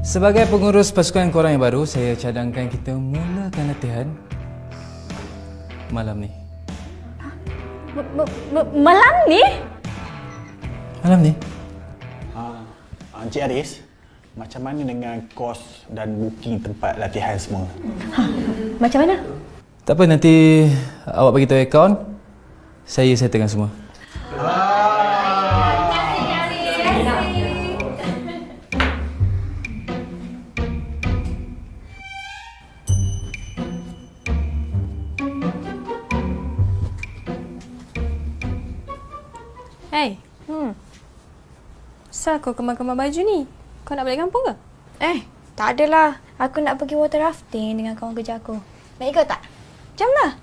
Sebagai pengurus pasukan korang yang baru, saya cadangkan kita mulakan latihan malam ni. Malam ni? Malam ni? Encik Aris, macam mana dengan kos dan booking tempat latihan semua? Macam mana? Tak apa, nanti awak bagi tahu akaun, saya settlekan semua. Hey. Asal kau kemar-kemar baju ni? Kau nak balik kampung ke? Tak adalah. Aku nak pergi water rafting dengan kawan kerja aku. Nak ikut tak? Jom lah.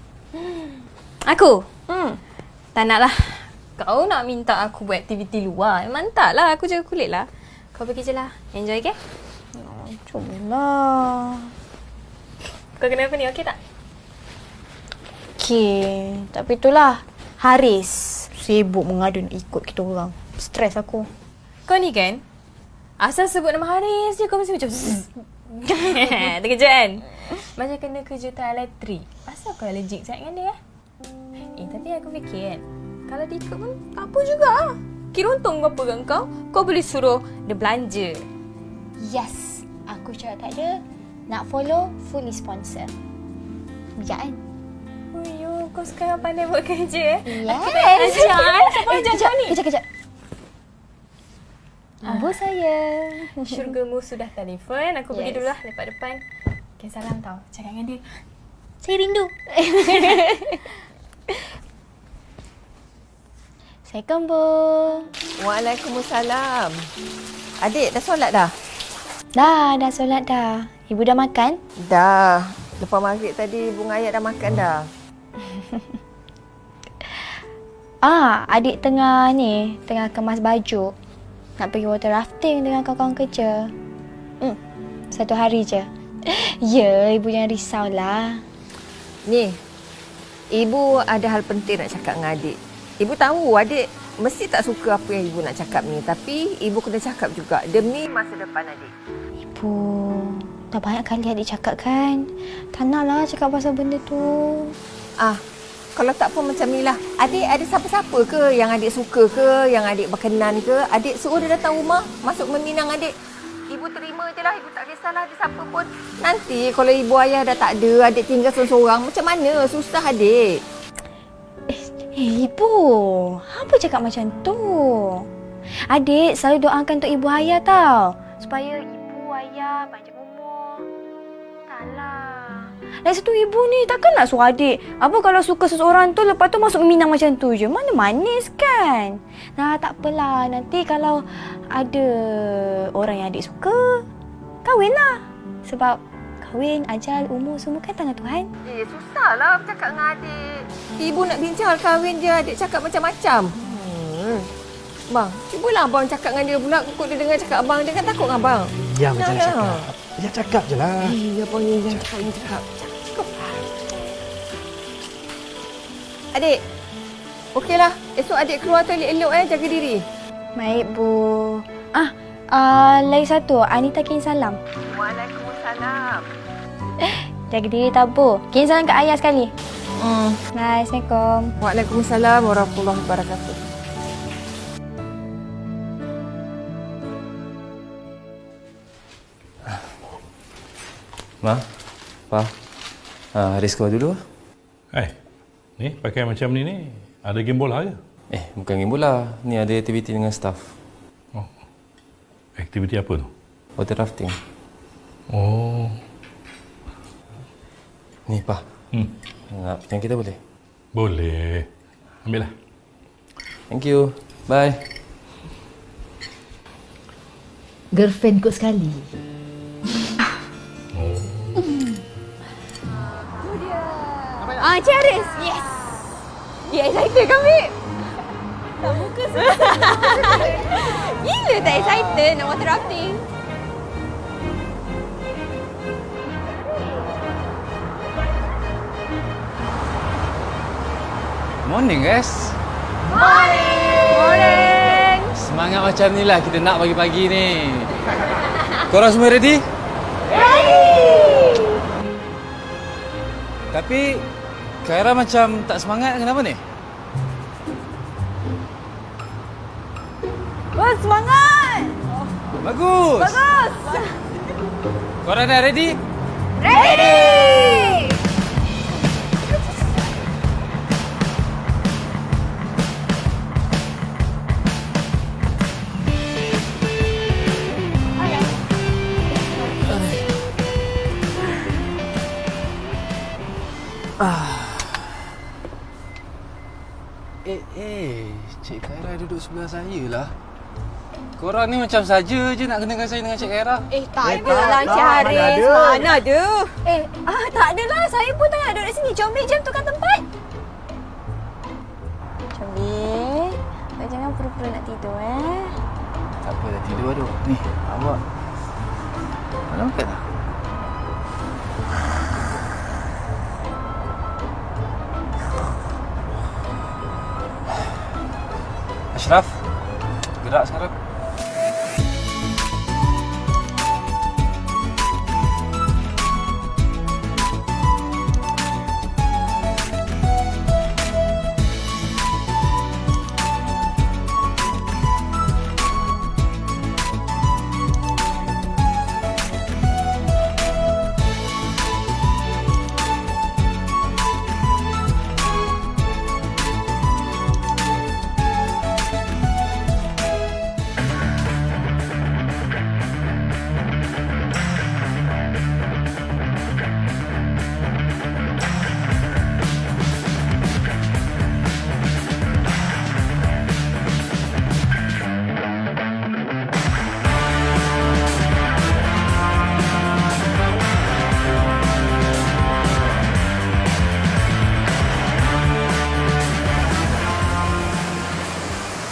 Aku? Tak nak lah. Kau nak minta aku buat aktiviti luar. Memang tak lah. Aku jaga kulit lah. Kau pergi je lah. Enjoy ke? Jomlah. Kau kenapa ni? Okey tak? Okey. Tapi itulah. Haris sibuk mengadu nak ikut kita orang. Stres aku. Kau ni kan? Asal sebut nama Haris je kau mesti macam terkejut kan? Macam kena kejutan elektrik. Asal kau allergic sangat dengan dia? Tapi aku fikir kan, kalau dia ikut pun tak apa juga. Kira untung apa kan kau? Kau boleh suruh dia belanja. Yes. Aku cakap tak ada. Nak follow, fully sponsor. Bijak kan? Uyuh, kau sekarang pandai buat kerja. Yes. Aku tak nak ajar. Siapa ajar kau ni? Kejap. Bos saya. Syurgamu sudah telefon. Aku pergi Yes. dulu lah lepas depan. Okay, salam tau. Cakap dengan dia. Saya rindu. Assalamualaikum, Bu. Waalaikumsalam. Adik, dah solat dah? Dah solat dah. Ibu dah makan? Dah. Lepas maghrib tadi, Bunga Ayat dah makan dah. Adik tengah kemas baju. Nak pergi water rafting dengan kawan-kawan kerja. 1 hari je. Ya, ibu jangan risaulah. Ni, Ibu ada hal penting nak cakap dengan adik. Ibu tahu adik mesti tak suka apa yang Ibu nak cakap ni. Tapi Ibu kena cakap juga demi masa depan adik. Ibu, dah banyak kali adik cakap kan. Tak naklah cakap pasal benda tu. Kalau tak pun macam ni lah. Adik ada siapa-siapa ke yang adik suka ke, yang adik berkenan ke. Adik suruh dia datang rumah, masuk meminang adik. Ibu terima je lah. Ibu tak kisahlah ada siapa pun. Nanti kalau ibu ayah dah tak ada, adik tinggal seorang-seorang. Macam mana? Susah adik. Ibu, apa cakap macam tu? Adik selalu doakan untuk ibu ayah tau. Supaya ibu ayah panjang umur. Taklah. Dari situ ibu ni takkan nak suruh adik. Apa kalau suka seseorang tu lepas tu masuk minang macam tu je. Mana manis kan? Nah, tak apalah. Nanti kalau ada orang yang adik suka, kahwinlah. Sebab kahwin, ajal, umur semua kan tangan Tuhan. Susahlah bercakap dengan adik. Ibu nak bincang hal kahwin je, adik cakap macam-macam. Bang, cubalah abang cakap dengan dia pula. Kok dia dengar cakap abang, dia kan takut dengan abang. Ya, macam cakap. Ya, cakap je lah. Abang ni jangan cakap. Adik, okeylah. Esok adik keluar toilet elok jaga diri. Baik, Bu. Lagi satu, Anita kirim salam. Waalaikumsalam. Jaga diri tak, Bu. Kirim salam kat ayah sekali. Bye, Assalamualaikum. Waalaikumsalam warahmatullahi wabarakatuh. Ma, Pa, Haris keluar dulu. Ni pakai macam ni ada game bola ke? Bukan game bola. Ni ada aktiviti dengan staff. Aktiviti apa tu? Water rafting. Oh. Ni, Pa. Nak pinjam kita boleh? Boleh. Ambillah. Thank you. Bye. Girlfriend kot sekali. Cik Haris. Yes. Dia excited kan, Bik? Tak muka gila tak excited nak water rafting. Morning, guys. Morning. Semangat macam ni lah kita nak pagi-pagi ni. Korang semua ready? Ready! Tapi Khaira macam tak semangat, kenapa ni? Bos, semangat! Bagus! Bagus! Korang dah ready? Ready! Cik Khaira duduk sebelah saya lah. Korang ni macam saja je nak kenakan saya dengan Cik Khaira. Tak adalah Encik Haris. Mana ada? Tak adalah. Saya pun tengah duduk sini. Comel, jam tukar tempat. Comel, kau jangan pura-pura nak tidur, Tak apa, dah tidur tu. Ni, awak. Nak makan tak? Ashraf, gerak sekarang.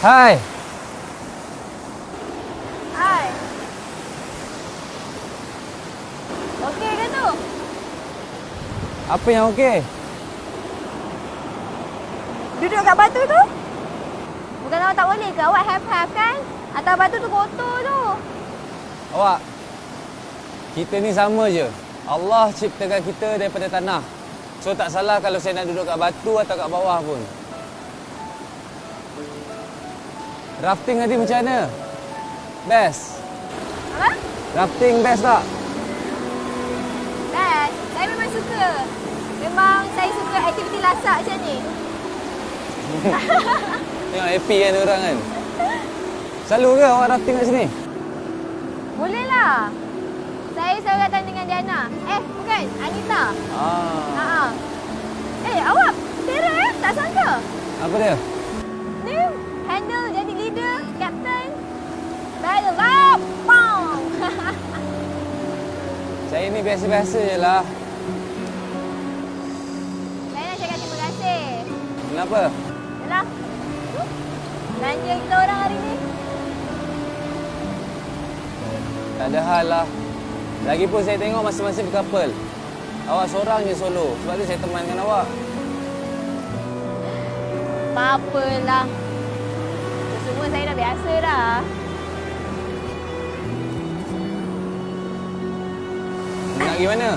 Hai. Hai. Okey ke tu? Apa yang okey? Duduk kat batu tu? Bukan awak tak boleh ke? Awak have kan? Atas batu tu kotor tu. Awak, kita ni sama je. Allah ciptakan kita daripada tanah. So tak salah kalau saya nak duduk kat batu atau kat bawah pun. Rafting tadi macam mana? Best? Apa? Rafting best tak? Best. Saya memang suka. Memang saya suka aktiviti lasak macam ni. Tengok happy kan orang kan? Selalu ke awak rafting kat sini? Boleh lah. Saya selalu datang dengan Diana. Bukan. Anita. Awak tera tak sangka. Apa dia? Ni handle jadi leader, captain. Battle up. Bang. Saya ni biasa-biasa je lah. Saya nak cakap terima kasih. Kenapa? Yalah. Belanja kita orang hari ni. Tak ada hal lah. Lagipun saya tengok masing-masing berkapal. Awak seorang je solo. Sebab tu saya temankan awak. Apa-apalah. Itu semua saya dah biasa dah. Nak pergi mana?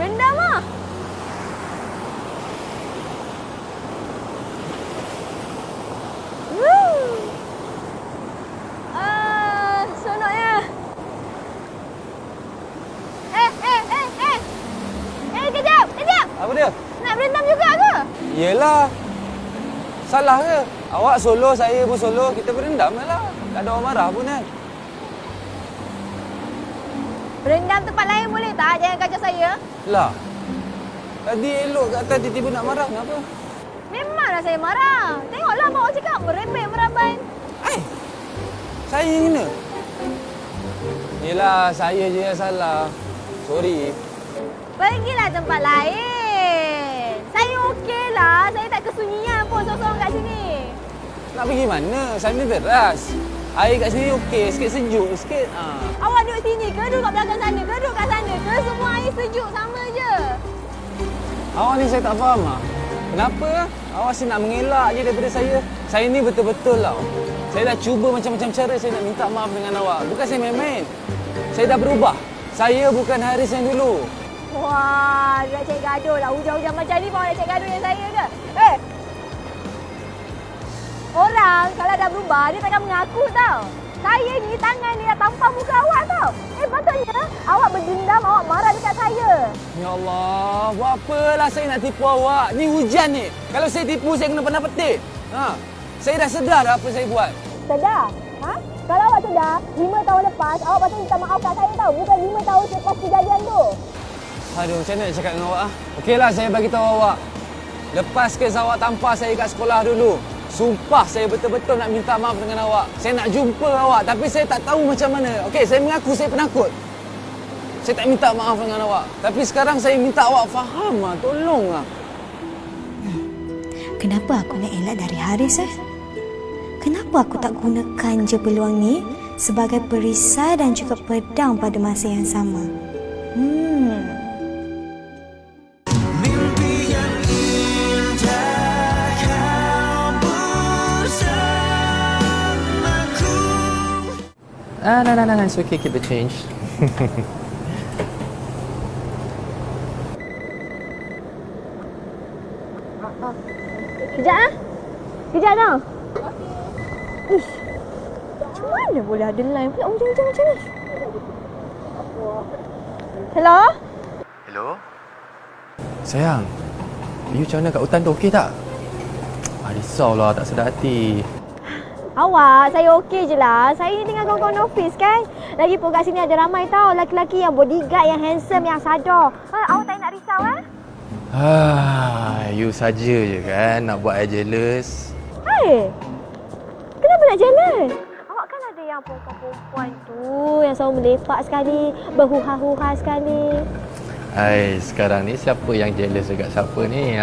Rendam lah. Sonoknya. Kejap. Apa dia? Nak berendam juga ke? Yelah. Salah ke? Awak solo, saya pun solo. Kita berendam je lah. Tak ada orang marah pun kan? Berendam tempat lain boleh tak? Jangan kacau saya. Lah. Tadi elok kat atas tiba-tiba nak marah. Kenapa? Memanglah saya marah. Tengoklah bawa cakap merembek meraban. Saya yang kena. Yelah, saya je yang salah. Sorry. Pergilah tempat lain. Saya okeylah. Saya tak kesunyian pun seorang-seorang kat sini. Nak pergi mana? Sana teras. Air kat sini okey. Sikit sejuk sikit. Awak duduk sini ke? Duduk kat belakang sana ke? Duduk kat sana ke? Semua air sejuk sama je. Awak ni saya tak faham lah. Kenapa awak asyik nak mengelak je daripada saya? Saya ni betul-betul lah. Saya dah cuba macam-macam cara saya nak minta maaf dengan awak. Bukan saya main-main. Saya dah berubah. Saya bukan Haris yang dulu. Wah, nak cari gaduh lah. Hujan-hujan macam ni pun nak cari gaduh dengan saya ke? Orang kalau dah berubah, dia takkan mengaku tau. Saya ni tangan ni dah tampar muka awak tau. Patutnya awak berdendam, awak marah dekat saya. Ya Allah, buat apalah saya nak tipu awak? Ni hujan ni. Kalau saya tipu, saya kena pandang petik. Saya dah sedar dah apa saya buat. Sedar? Kalau awak sedar, 5 tahun lepas, awak patut minta maaf kat saya tau. Bukan 5 tahun selepas kejadian tu. Aduh, macam mana nak cakap dengan awak? Okeylah, saya bagi tahu awak. Lepas kes awak tampar saya kat sekolah dulu, sumpah saya betul-betul nak minta maaf dengan awak. Saya nak jumpa awak, tapi saya tak tahu macam mana. Okey, saya mengaku saya penakut. Saya tak minta maaf dengan awak. Tapi sekarang saya minta awak faham lah. Tolonglah. Kenapa aku nak elak dari Haris Kenapa aku tak gunakan je peluang ni sebagai perisai dan juga pedang pada masa yang sama? No, it's okay, keep the change. Kejap Kejap tau. Ish. Macam mana boleh ada line pula hujan-hujan macam ni? Hello? Hello? Sayang, you macam mana kat hutan tu, okey tak? Risaulah, tak sedar hati. Awak, saya okey je lah. Saya ni tengah kawan-kawan office kan. Lagipun kat sini ada ramai tau lelaki-lelaki yang bodyguard, yang handsome, yang sadar. Awak tak nak risau You saja je kan nak buat I jealous. Hai, kenapa nak jealous? Awak kan ada yang perempuan-perempuan tu yang selalu melepak sekali, berhuha-huha sekali. Hai, sekarang ni siapa yang jealous dekat siapa ni,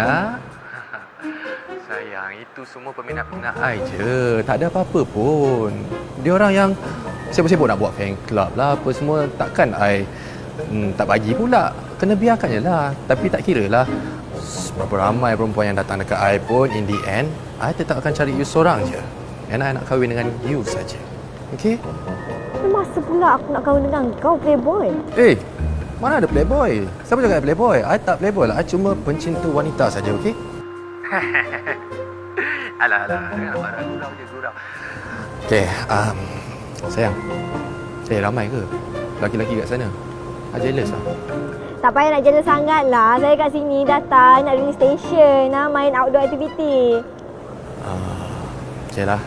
Sayang, itu semua peminat-peminat I je. Tak ada apa-apa pun. Dia orang yang sibuk-sibuk nak buat fan club lah apa semua. Takkan I tak bagi pula. Kena biarkan je lah. Tapi tak kira lah berapa ramai perempuan yang datang dekat I pun, in the end I tetap akan cari you seorang je. And I nak kahwin dengan you saja. Okay? Masa pula aku nak kahwin dengan kau, playboy? Mana ada playboy? Siapa cakap I playboy? I tak playboy lah. I cuma pencinta wanita saja, okay? Alah, jangan marah. Gurau. Okay, sayang. Ramai ke laki-laki kat sana? I jealous lah. Tak payah nak jealous sangat lah. Saya kat sini datang nak release station, main outdoor activity. Okay lah.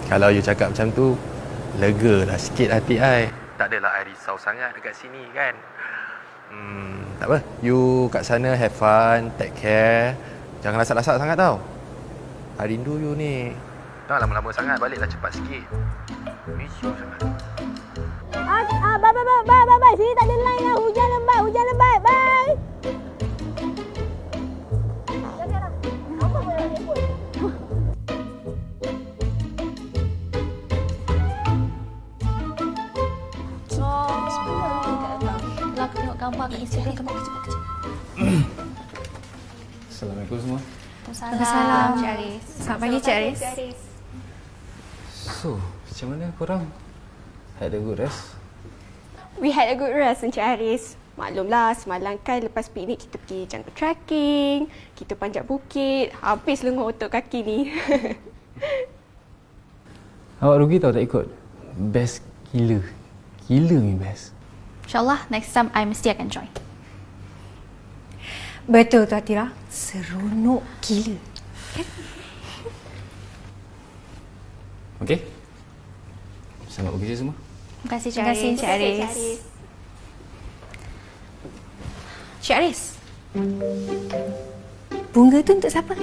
Kalau you cakap macam tu, lega lah sikit hati I. Tak adalah I risau sangat dekat sini kan. Tak apa. You kat sana have fun, take care. Jangan lasak-lasak sangat tau. I rindu you ni. Jangan lama-lama sangat, baliklah cepat sikit. Miss you sangat. Bye. Sini tak ada line lah. Hujan lebat. Bye. Aku tengok gambar kat Instagram kamu kecil-kecil. Assalamualaikum semua. Waalaikumsalam. Cik Aris. Selamat pagi, Cik Aris. So, macam mana korang? Had a good rest? We had a good rest, Encik Haris. Maklumlah, semalam kan lepas piknik kita pergi jungle trekking, kita panjat bukit, habis lenguh otot kaki ni. Awak rugi tau tak ikut? Best gila. Gila ni best. InsyaAllah next time I mesti akan join. Betul tu Atira. Seronok gila. Okey? Selamat bekerja semua. Terima kasih Cik Aris. Cik Aris. Bunga tu untuk siapa?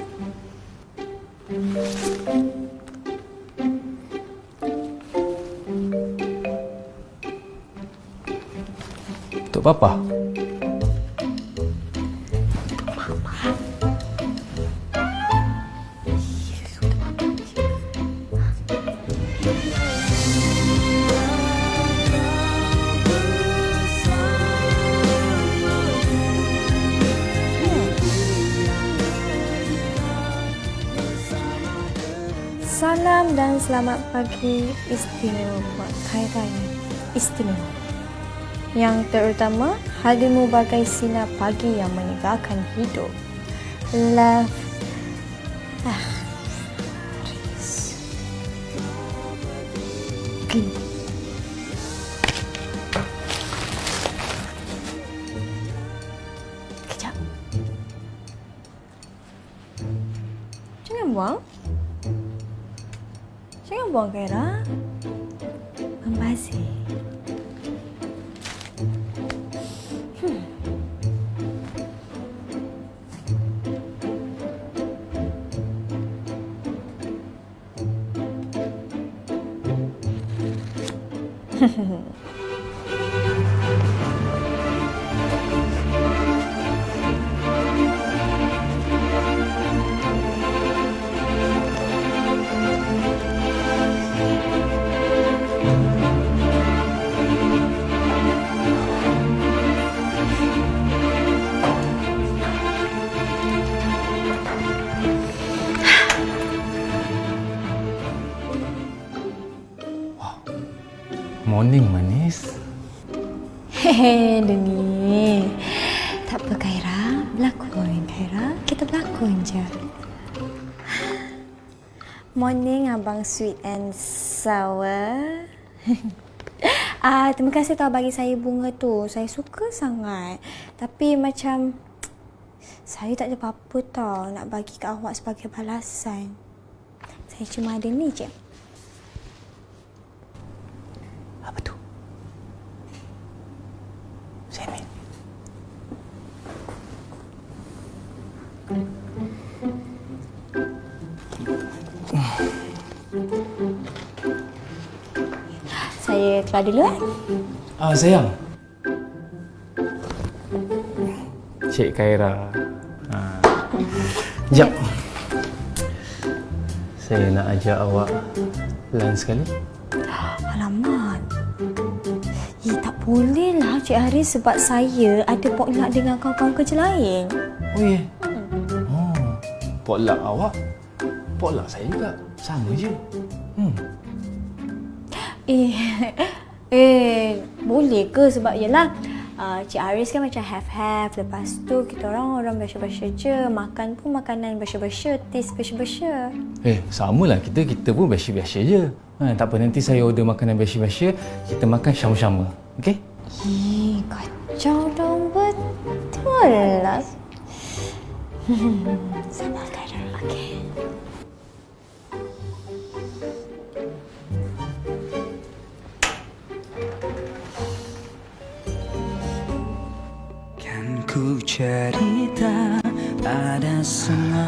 Untuk Papa. Salam dan selamat pagi istimewa buat Hari Raya Istimewa. Yang terutama, hadirmu bagai sinar pagi yang menyegarkan hidup. Love. Kejap. Jangan buang. Jangan buang, Kaira. Membazir. Morning, manis. Hehe, Deni. Tak apa, Kaira. Berlakon, Kaira. Kita berlakon je. Morning, Abang Sweet and Sour. Terima kasih tau bagi saya bunga tu. Saya suka sangat. Tapi macam saya tak ada apa-apa tau nak bagi kat awak sebagai balasan. Saya cuma ada ni je. Apa tu? Semen. Saya keluar dulu Sayang. Cik Kaira. Jap. Saya nak ajak awak lain sekali. Alamak. Tak boleh lah Cik Haris sebab saya ada potluck dengan kawan-kawan kerja lain. Oh ya? Potluck awak? Potluck saya juga. Sama je. Boleh ke? Sebab yelah Cik Haris kan macam have-have. Lepas tu kita orang biasa-biasa je. Makan pun makanan biasa-biasa. Taste biasa-biasa. Samalah kita pun biasa-biasa je. Tak apa, nanti saya order makanan biasa-biasa. Kita makan sama-sama. Okey? Kacau dong, betul lah. Sabar Kaira. Okey. Ku cerita pada semua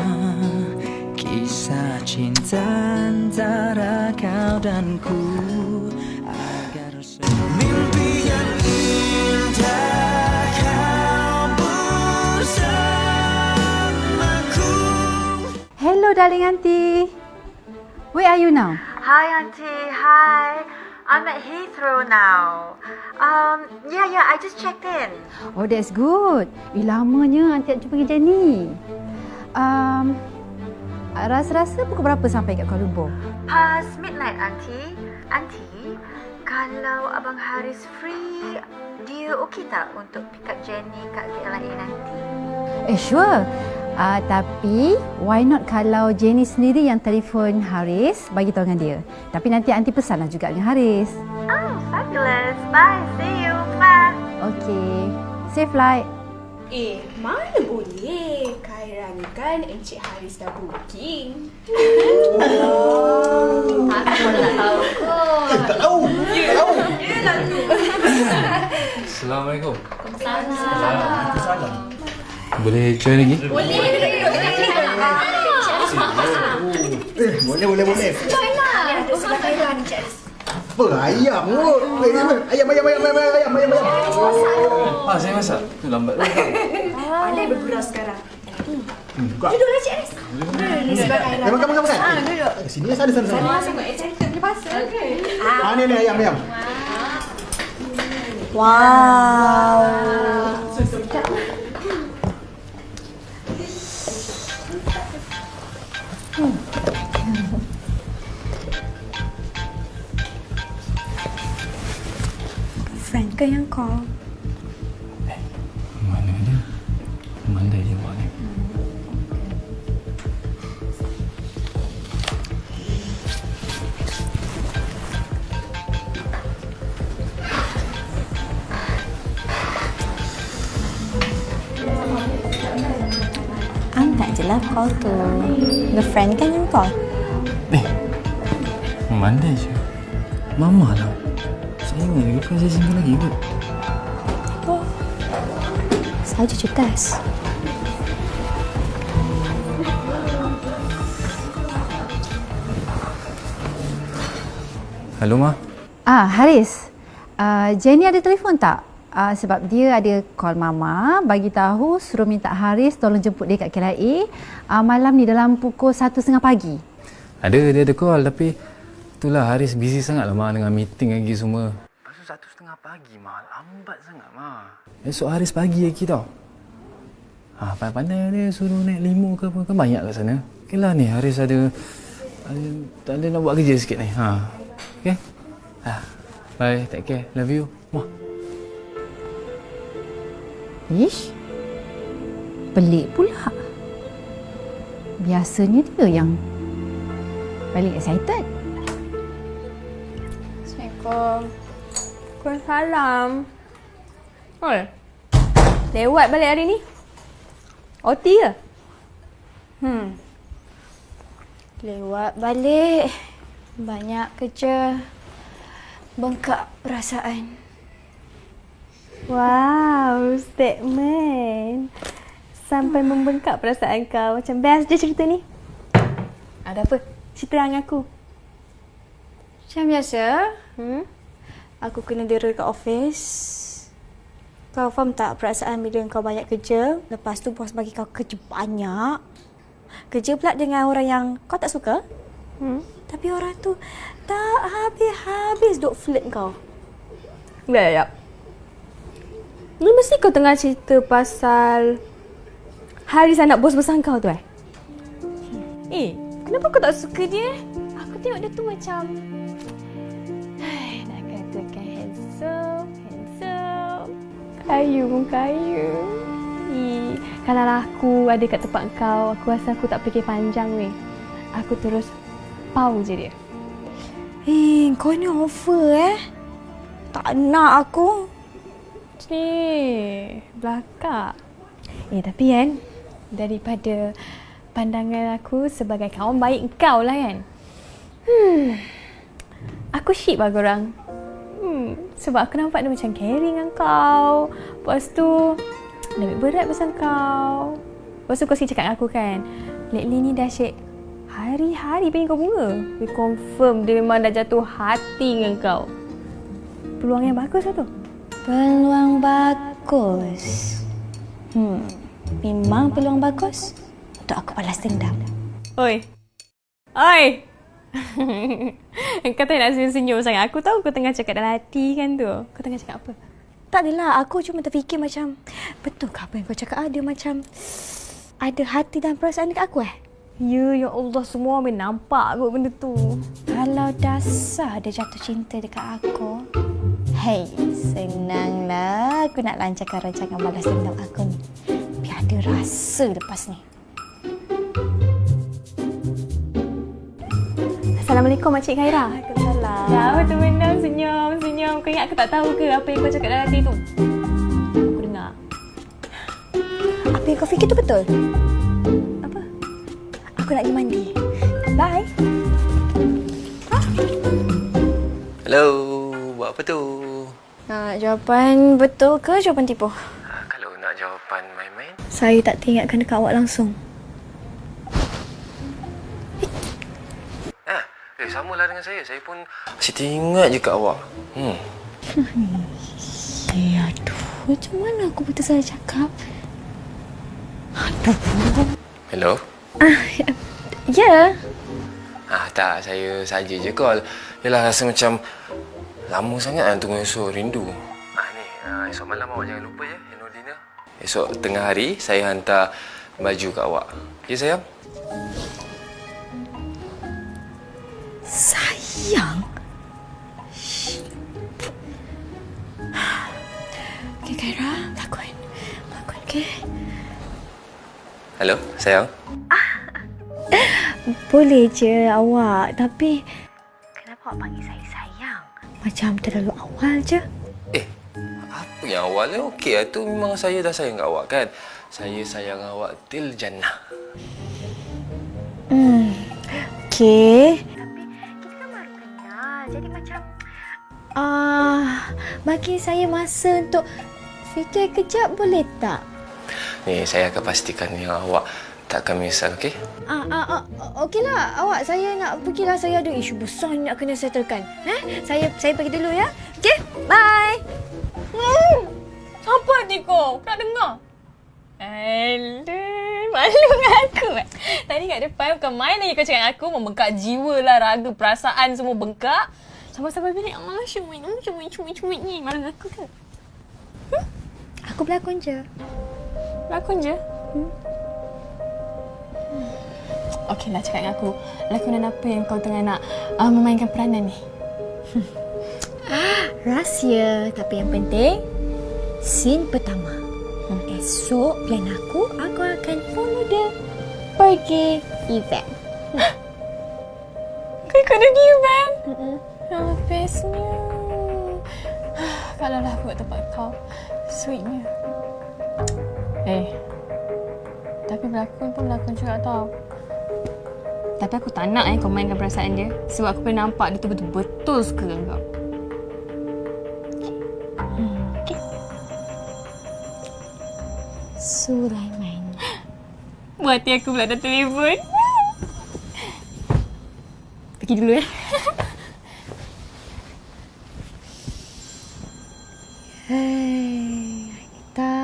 kisah cinta antara kau dan ku agar mimpi yang indah kau bersamaku. Hello darling auntie. Where are you now? Hi auntie, hi. I'm at Heathrow now. Yeah, I just checked in. Oh, that's good. Lamanya auntie nak jumpa dengan Jenny. Rasa-rasa pukul berapa sampai kat Kuala Lumpur? Past midnight, auntie. Auntie, kalau Abang Haris free, dia okey tak untuk pick up Jenny kat KLIA nanti? Sure. Tapi why not kalau Jenny sendiri yang telefon Haris bagi tahu dengan dia. Tapi nanti auntie pesanlah juga dengan Haris. Oh, fabulous. Bye. See you. Bye. Okay. Safe flight. Mana boleh. Kaira ni kan Encik Haris dah booking. Aku nak tahu kot. Tak tahu. Assalamualaikum. Salam. Boleh join lagi? Boleh. Join lah. Ada sebelah Kaira ni Cik Haris. Apa? Ayam kot. Ayam. Saya masak. Tu lambat. Pandai bergurau sekarang. Duduklah Cik Haris. Ni sebelah Kaira. Makan. Duduk. Sini, sana. Ni pasal. Ni ayam. Wow. Friend ke yang call? dia. Mandai je buat ni. Angkat je lah call tu. Girlfriend kan yang call? Mandai je. Mama lah. Saya ingat lagi kan saya single lagi kot. Oh. Saja cerdas. Halo, Ma. Haris. Jenny ada telefon tak? Sebab dia ada call Mama, bagi tahu suruh minta Haris tolong jemput dia kat KLIA malam ni dalam pukul 1:30 pagi. Dia ada call tapi itulah Haris busy sangat lah, Ma, dengan meeting lagi semua. Lepas tu 1:30 pagi, Ma. Lambat sangat, Ma. Esok Haris pagi lagi tau. Pandai-pandai dia suruh naik limo ke apa, kan banyak kat sana. Okey lah ni, Haris ada nak buat kerja sikit ni. Okey? Bye, take care. Love you. Muah. Ish, pelik pula. Biasanya dia yang paling excited. Assalamualaikum. Waalaikumsalam. Oi. Lewat balik hari ni? OT ke? Lewat balik. Banyak kerja. Bengkak perasaan. Wow, statement. Sampai membengkak perasaan kau. Macam best je cerita ni. Ada apa? Cerita dengan aku. Macam biasa. Aku kena dera kat office. Kau faham tak perasaan bila kau banyak kerja, lepas tu bos bagi kau kerja banyak. Kerja pula dengan orang yang kau tak suka. Tapi orang tu tak habis-habis duk flirt kau. Sekejap. Ni mesti kau tengah cerita pasal Haris anak bos besar kau tu kenapa kau tak suka dia? Aku tengok dia tu macam nak katakan handsome. Kayu. Kalau aku ada kat tempat kau, aku rasa aku tak fikir panjang weh. Aku terus pau je dia. Kau ni over Tak nak aku. Belakang. Tapi kan, daripada pandangan aku sebagai kawan baik kau lah kan. Aku ship lah korang. Sebab aku nampak dia macam caring dengan kau. Lepas tu, dia ambil berat pasal kau. Lepas tu kau sini cakap dengan aku kan, lately ni dah asyik hari-hari pengen kau bunga. Dia confirm dia memang dah jatuh hati dengan kau. Peluang yang bagus lah tu. Peluang bagus. Memang peluang bagus untuk aku balas dendam. Oi. Kau tak nak senyum-senyum sangat. Aku tahu kau tengah cakap dalam hati kan tu. Kau tengah cakap apa? Tak adalah, aku cuma terfikir macam, betul ke apa yang kau cakap? Dia macam ada hati dan perasaan dekat aku Ya Allah, semua orang nampak kot benda tu. Kalau dasar dia jatuh cinta dekat aku, senanglah aku nak lancarkan rancangan balas dendam aku ni. Biar ada rasa lepas ni. Assalamualaikum Makcik Khaira. Waalaikumsalam. Apa tu benda? Senyum. Kau ingat aku tak tahu ke apa yang kau cakap dalam hati tu? Aku dengar. Apa yang kau fikir tu betul? Apa? Aku nak pergi mandi. Bye. Hello, buat apa tu? Jawapan betul ke jawapan tipu? Kalau nak jawapan main-main, Saya tak teringatkan dekat awak langsung. samalah dengan saya. Saya pun masih teringat je kat awak. Aduh, macam mana aku betul salah cakap? Aduh. Hello? Ya. Tak, saya saja je call. Yalah, rasa macam lama sangat tunggu esok rindu. Esok malam awak jangan lupa ya, annual dinner. Esok tengah hari saya hantar baju kat awak. Ya sayang? Sayang? Okay, Khaira, lakon. Okey. Halo, sayang. Boleh je awak, tapi kenapa awak panggil saya sayang? Macam terlalu awal je. Apa yang awal ni? Okey lah. Tu memang saya dah sayang kat awak kan. Saya sayang awak til jannah. Okey. Tapi kita kan baru kenal. Jadi macam bagi saya masa untuk fikir kejap boleh tak? Ni, saya akan pastikan yang awak tak akan menyesal, okey? Okeylah awak. Saya nak pergilah. Saya ada isu besar nak kena settlekan. Saya pergi dulu ya. Okey? Bye. Siapa ni kau? Nak dengar? Aduh, malu dengan aku. Tadi kat depan bukan main lagi kau cakap dengan aku. Membengkak jiwa lah, raga, perasaan semua bengkak. Sampai-sampai bilik, cumit ni. Malu aku kan? Aku berlakon je. Berlakon je? Okeylah, cakap dengan aku. Lakonan apa yang kau tengah nak memainkan peranan ni? Rahsia. Tapi yang penting, scene pertama. Esok plan aku akan follow dia pergi event. Kau ikut dia pergi event? Bestnya. Kalau lah buat tempat kau, sweetnya. Tapi berlakon juga tau. Tapi aku tak nak kau mainkan perasaan dia. Sebab aku pernah nampak dia tu betul-betul suka dengan kau. Okay. Sulaiman. Buat hati aku pula dah telefon. Pergi dulu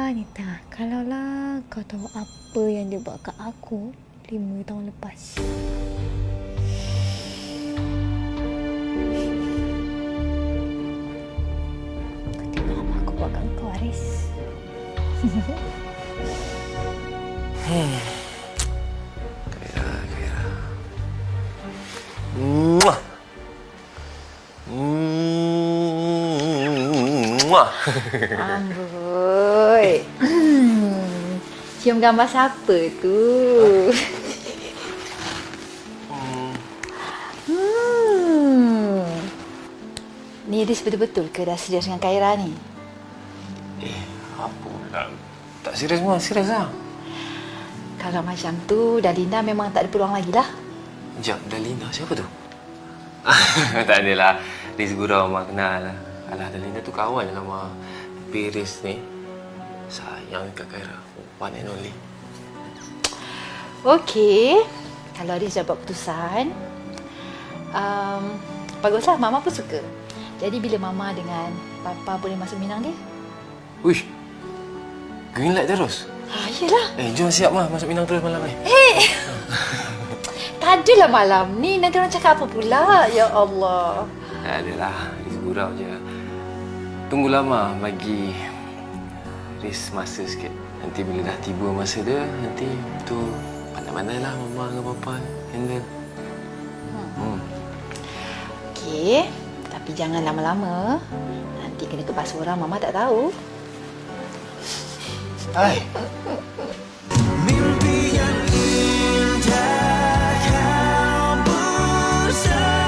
Anita, kalaulah kau tahu apa yang dia buat kat aku 5 tahun lepas. Kau tengok apa aku buat kat kau, Haris. Kira. Amboi. Cium gambar siapa tu? Ni Riz betul-betul ke dah serius dengan Khaira ni? Apa pula? Tak serius pun, serius lah. Kalau macam tu, Dalina memang tak ada peluang lagi lah. Sekejap, Dalina siapa tu? Tak adalah. Riz gurau Mak kenal lah. Alah, Dalina tu kawan je lah Mak. Tapi Riz ni sayang dekat Khaira. One and only. Okey. Kalau Riz dah buat keputusan, baguslah. Mama pun suka. Jadi bila Mama dengan Papa boleh masuk minang dia? Uish, green light terus? Yelah. Jom siap Mah masuk minang terus malam ni. Tak adalah malam ni. Nanti orang cakap apa pula? Ya Allah. Tak adalah. Riz gurau je. Tunggulah Mah bagi Riz masa sikit. Nanti bila dah tiba masa dia, nanti tu pandai-pandailah Mama dengan Papa handle. Okey. Tapi jangan lama-lama. Nanti kena kebas orang, Mama tak tahu. Hai. Mimpi yang indah kau bersamaku.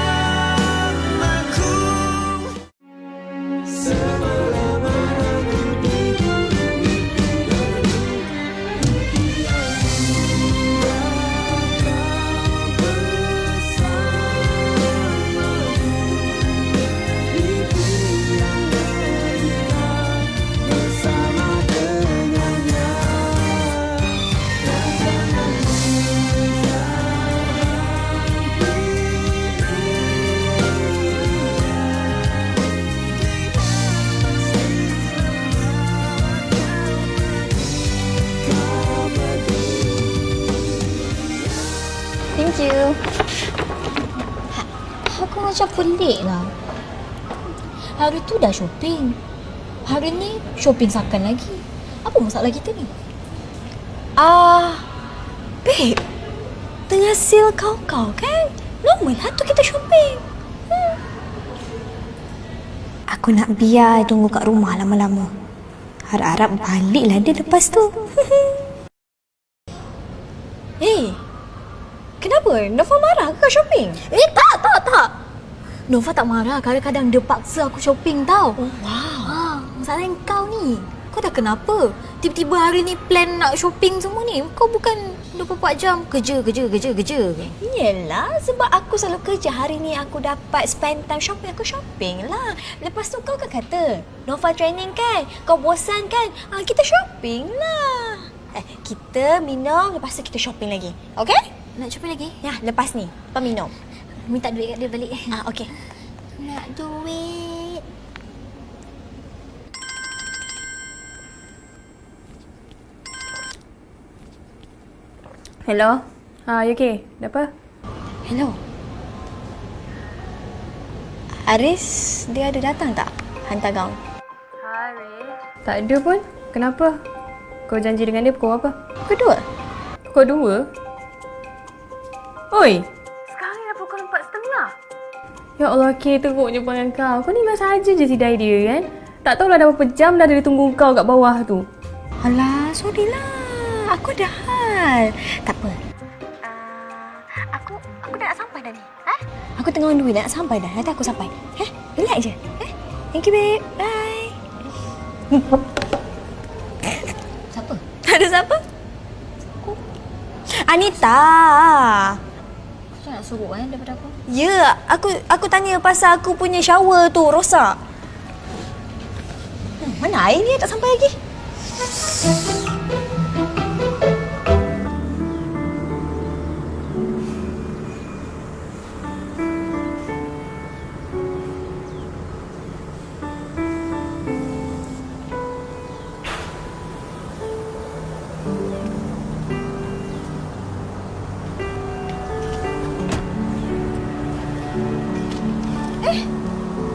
Thank you. Aku macam pelik lah. Hari tu dah shopping. Hari ni shopping sakan lagi. Apa masalah kita ni? Babe. Tengah sale kau-kau kan? Normal lah tu kita shopping. Aku nak biar tunggu kat rumah lama-lama. Harap-harap baliklah dia lepas tu. Kenapa? Nova marah ke shopping? Tak. Nova tak marah. Kadang-kadang dia paksa aku shopping tau. Oh, wow. Masalah kau ni. Kau dah kenapa? Tiba-tiba hari ni plan nak shopping semua ni. Kau bukan 24 jam kerja. Yelah, sebab aku selalu kerja. Hari ni aku dapat spend time shopping. Aku shopping lah. Lepas tu kau kan kata, Nova training kan? Kau bosan kan? Kita shopping lah. Kita minum, lepas tu kita shopping lagi. Okay? Nak shopping lagi? Ya, lepas ni. Kau minum. Minta duit kat dia balik. Okay. Nak duit. Hello? You okay? Ada apa? Hello. Haris, dia ada datang tak? Hantar gaun. Tak ada pun. Kenapa? Kau janji dengan dia pukul apa? Pukul 2. Pukul 2? Oi! Sekarang ni dah pukul 4:30. Ya Allah, teruknya perangai kau. Kau ni memang saja je sidai dia kan? Tak tahulah dah berapa jam dah dia tunggu kau kat bawah tu. Alah, sorry lah. Aku ada hal. Tak apa. Aku dah nak sampai dah ni. Aku tengah on the way, dah nak sampai dah. Nanti aku sampai. Relax je. Thank you, babe. Bye. Siapa? Ada siapa? Anita. Kau nak suruh daripada aku? Ya, aku tanya pasal aku punya shower tu rosak. Mana air ni tak sampai lagi?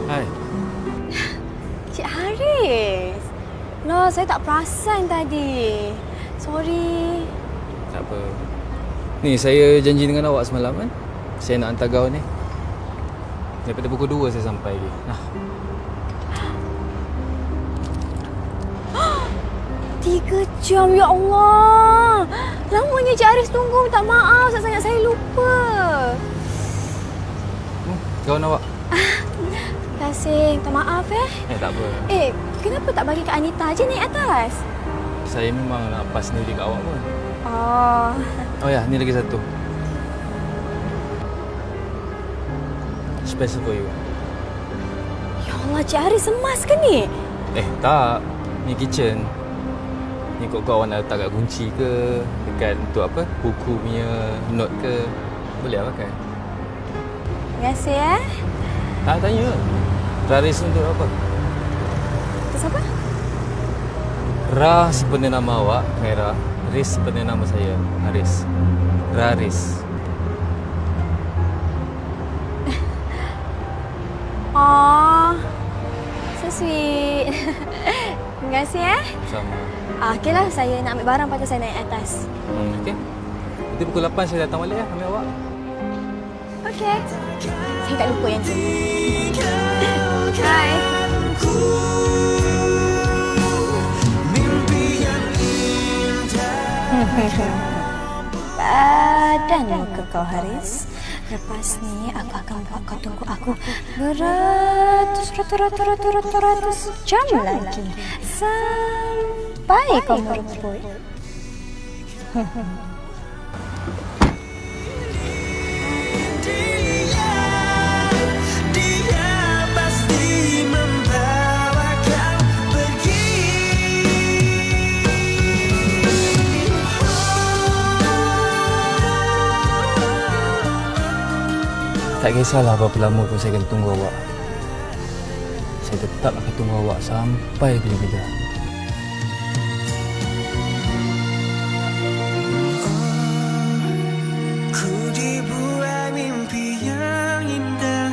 Hai. Cik Haris. Loh, saya tak perasan tadi. Sorry. Tak apa. Ni saya janji dengan awak semalam kan. Saya nak hantar gaun ni. Daripada pukul 2 saya sampai lagi. Nah. 3 jam, ya Allah. Lamanya Cik Haris tunggu. Minta maaf, sangat-sangat saya lupa. Gaun awak. Terima kasih. Minta maaf Tak apa. Kenapa tak bagi Kak Anita je naik atas? Saya memang nak pas sendiri kat awak pun. Oh. Oh ya, ni lagi satu. Special for you. Ya Allah, Cik Haris semas ke ni? Tak. Ni kitchen. Ni kau awak nak letak kat kunci ke, dekat untuk apa, buku punya note ke, boleh lah pakai. Terima kasih Tak tanya. Raris untuk apa? Itu siapa? Ra sebenarnya nama awak, Khaira. Riz sebenarnya nama saya, Haris. Raris. So sweet. Terima kasih Sama. Okeylah, saya nak ambil barang, patut saya naik atas. Okey. Nanti pukul 8 saya datang balik ambil awak. Okey. Saya tak lupa yang tu. Bye. Badan muka kau, Haris. Lepas ni aku akan buat kau tunggu aku beratus jam lagi sampai kau merebut. Tak kisahlah berapa lama pun saya akan tunggu awak. Saya tetap akan tunggu awak sampai bila-bila. Ku dibuat mimpi yang indah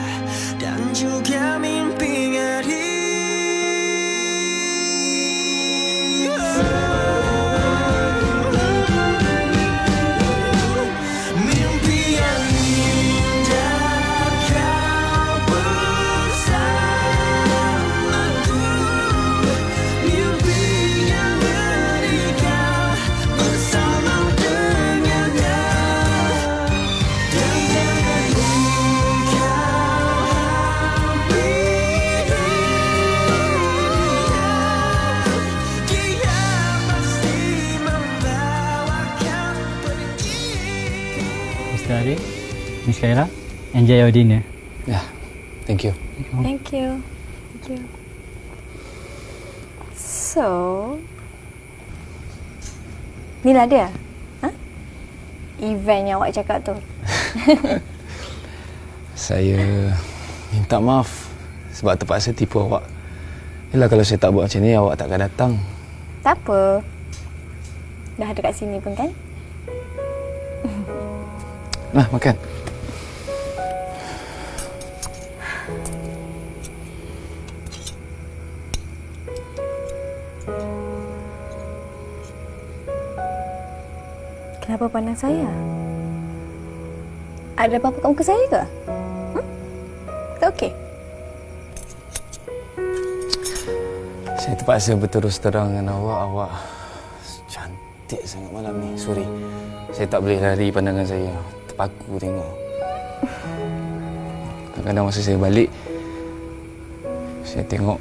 dan juga mimpi ngeri. Mimpi yang indah kau bersamaku. Miss Khaira, enjoy your dinner. Yeah, thank you. Thank you. Thank you. So, inilah dia. Event yang awak cakap tu. Saya minta maaf sebab terpaksa tipu awak. Yelah, kalau saya tak buat macam ni, awak takkan datang. Tak apa. Dah ada kat sini pun kan? Nah, makan. Kenapa pandang saya? Ada apa-apa kat muka saya ke? Tak okey? Saya terpaksa berterus terang dengan awak. Awak cantik sangat malam ni. Sorry. Saya tak boleh lari pandangan saya. Terpaku tengok. Kadang-kadang masa saya balik, saya tengok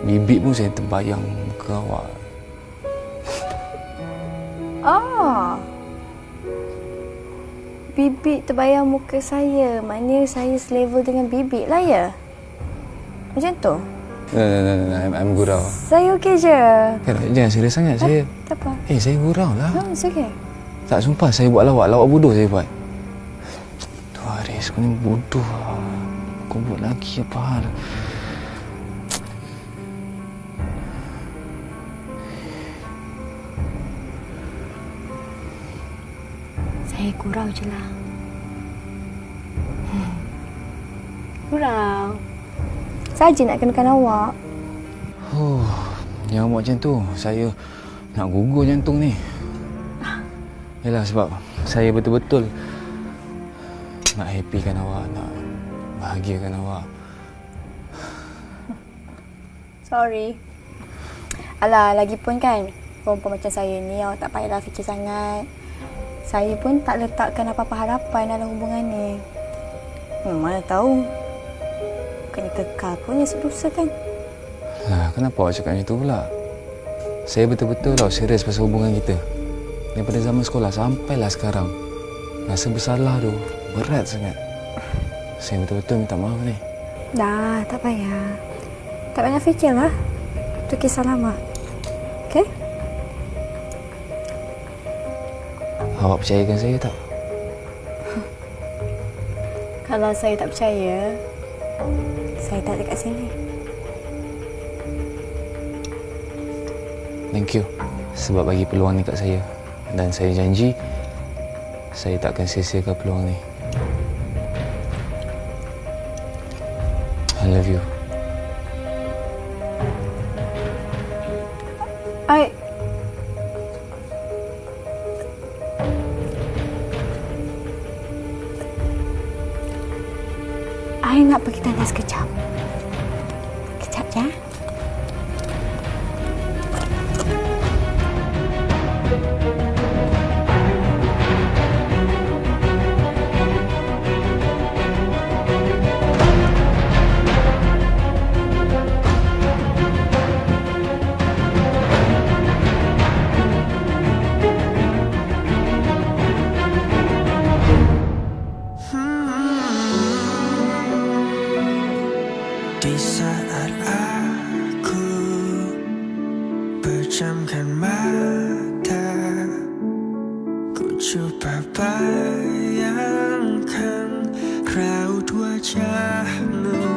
bibik pun saya terbayang muka awak. Bibik terbayang muka saya. Maknanya saya selevel dengan bibik lah ya? Macam tu? No, I'm gurau. Saya okey je. Jangan serius sangat. Saya Tak apa. saya gurau lah. No, it's okay. Tak, sumpah saya buat lawak. Lawak bodoh saya buat. Tu Haris, kau ni bodoh lah. Kau buat lagi apa hal? Saya gurau je lah. Gurau. Saja nak kenakan awak. Jangan buat macam tu. Saya nak gugur jantung ni. Yalah, sebab saya betul-betul nak happykan awak, nak bahagiakan awak. Sorry. Alah, lagipun kan, perempuan macam saya ni awak tak payahlah fikir sangat. Saya pun tak letakkan apa-apa harapan dalam hubungan ni. Mana tahu. Bukannya kekal pun yang sedosa kan? Lah, kenapa awak cakap macam tu pula? Saya betul-betul tau serius pasal hubungan kita. Daripada zaman sekolah sampailah sekarang. Rasa bersalah tu berat sangat. Saya betul-betul minta maaf ni. Dah, tak payah. Tak payah fikirlah. Itu kisah lama. Okey? Awak percayakan saya tak? Kalau saya tak percaya, saya tak ada kat sini. Thank you sebab bagi peluang ni kat saya. Dan saya janji saya tak akan sia-siakan peluang ni. I love you. I nak pergi tandas sekejap. Kejap je. Di saat aku pejamkan mata, ku coba bayangkan raut wajahmu.